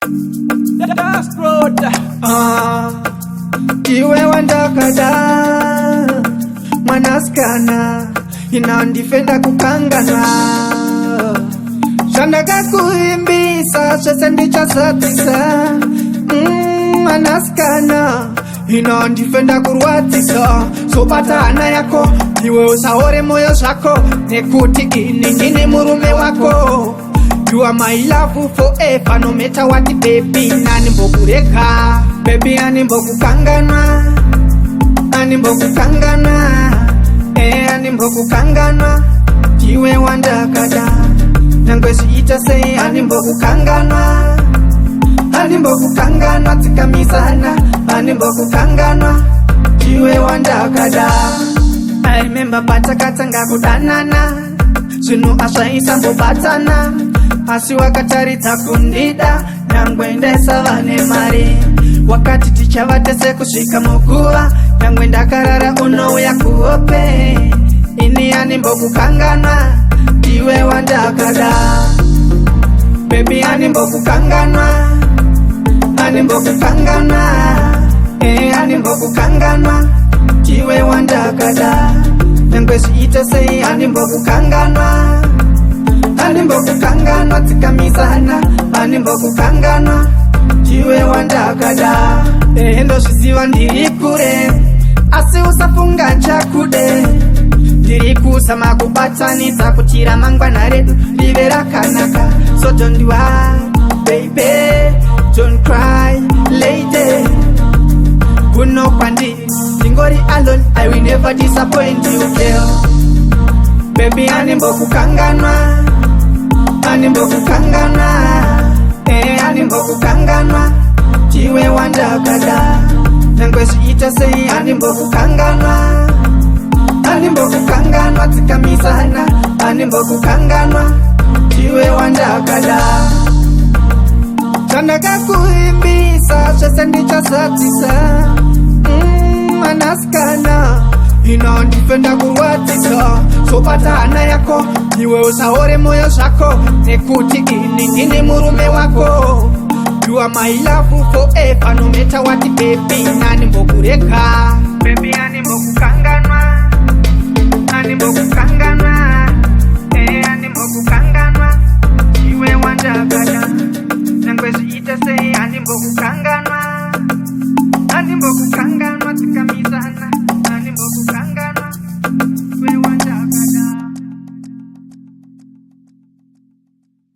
That's road. Iwe wandakada mwanaskana inandifenda kukangana shandaka kuimbisa chose ndichasatisa mwanaskana inandifenda kurwatisa sobata hana yako iwe usaore moyo zvako nekuti ini ndine murume wako. You are my love forever, no matter what baby. Nani mbokureka baby, ani mbokukangana, ani mbokukangana, ani mbokukangana. Iwe wandakada nangwe siita say ani mbokukangana, ani mbokukangana tikamisana, ani mbokukangana. Iwe wandakada I remember patakatanga kudanana zvino asvaisa mbobatana asi wakataridza kundida nyangwendesa vane mari wakati tichavatese kusvika muguva nyangwe ndakarara unouya kuhope ini ani mbokukangana iwe wandakada bebi ani mbokukangana ani mbokukangana ani mbokukangana iwe wandakada nyangwe zviite sei ani mbokukangana ani mbokukangana tikamisana ani mbokukangana iwe wandakada ndozviziva ndiri kure asi usafunga chakude ndiri kuzama kubatanidza kuti ramangwana redu rive rakanaka so don't worry baby don't cry lady kuno kwandiri ndingori alone I will never disappoint you girl baby ani mbokukangana ani mbokukangana ani mbokukangana iwe wandakada nangwe zviita sei ani mbokukangana ani mbokukangana tikamisana ani mbokukangana iwe wandakada chandakakuimbisa zvese ndichasatisa mwanaskana inandifenda kurwatisa sobata hana yako iwe usaore moyo zvako nekuti ini ndine murume wako. You are my love forever, no matter what baby. Nani mbokureka baby, ani mbokukangana, ani mbokukangana, ani mbokukangana. Iwe wandakada nangwe zviite sei ani mbokukangana, ani mbokukangana tikamisana ani mbokukangana.